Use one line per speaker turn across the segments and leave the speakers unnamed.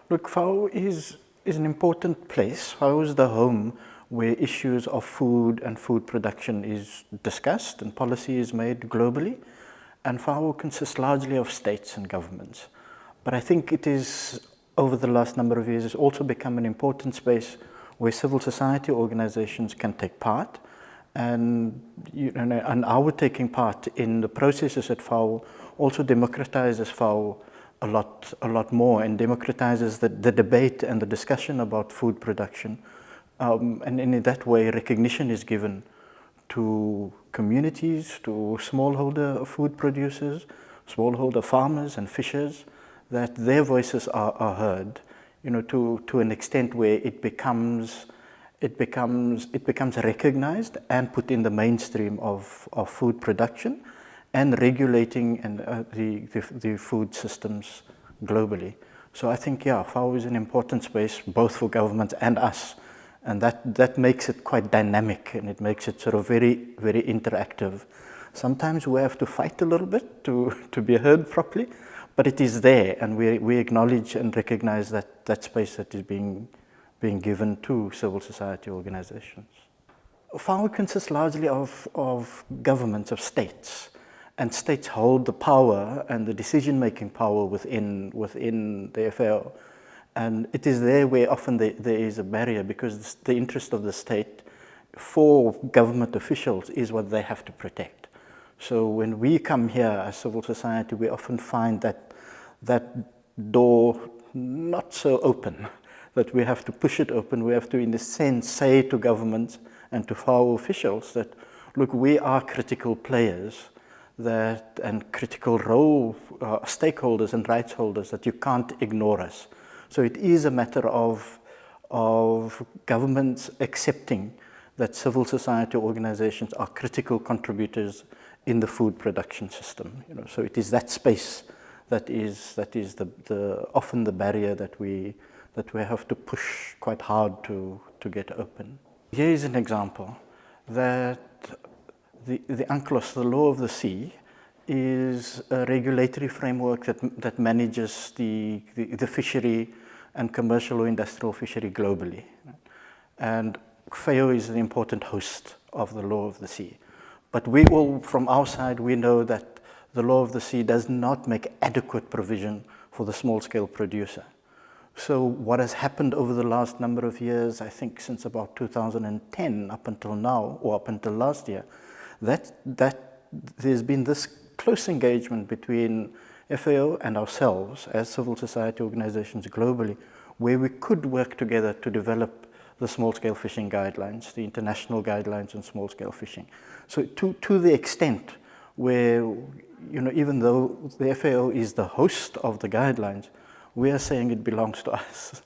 Look, FAO is an important place. FAO is the home where issues of food and food production is discussed and policy is made globally. And FAO consists largely of states and governments. But I think it is, over the last number of years, has also become an important space where civil society organizations can take part. And, and our taking part in the processes at FAO also democratizes FAO a lot more and democratizes the debate and the discussion about food production. And in that way, recognition is given to communities, to smallholder food producers, smallholder farmers and fishers, that their voices are heard, to an extent where it becomes recognized and put in the mainstream of food production and regulating and the food systems globally. So I think, yeah, FAO is an important space both for governments and us, and that makes it quite dynamic and it makes it sort of very, very interactive. Sometimes we have to fight a little bit to be heard properly, but it is there, and we acknowledge and recognize that space that is being given to civil society organizations. FAO consists largely of governments, of states, and states hold the power and the decision-making power within the FAO. And it is there where often there is a barrier, because the interest of the state for government officials is what they have to protect. So when we come here as civil society, we often find that door not so open, that we have to push it open. We have to, in a sense, say to governments and to FAO officials that, look, we are critical players and critical role stakeholders and rights holders, that you can't ignore us. So it is a matter of governments accepting that civil society organizations are critical contributors in the food production system. So it is that space that is often the barrier that we have to push quite hard to get open. Here is an example that the UNCLOS, the law of the sea, is a regulatory framework that manages the fishery and commercial or industrial fishery globally. And FAO is an important host of the law of the sea. But we all, from our side, we know that the law of the sea does not make adequate provision for the small-scale producer. So what has happened over the last number of years, I think since about 2010 up until now, or up until last year, that there's been this close engagement between FAO and ourselves as civil society organizations globally, where we could work together to develop the small-scale fishing guidelines, the international guidelines on small-scale fishing. So to the extent where, even though the FAO is the host of the guidelines, we are saying it belongs to us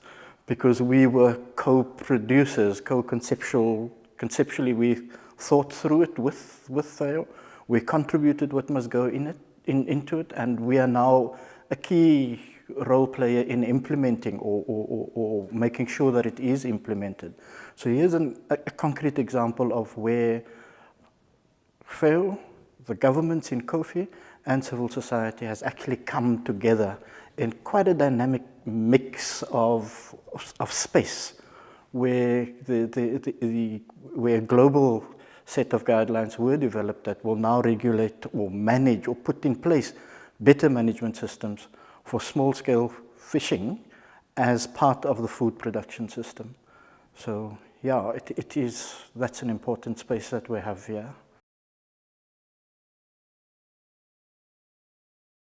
because we were co-producers, conceptually we thought through it with FAO. We contributed what must go into it, and we are now a key role player in implementing or making sure that it is implemented. So here's a concrete example of where FAO, the governments in COFI, and civil society has actually come together in quite a dynamic mix of space, where where a global set of guidelines were developed that will now regulate or manage or put in place better management systems for small-scale fishing as part of the food production system. So yeah, that's an important space that we have here.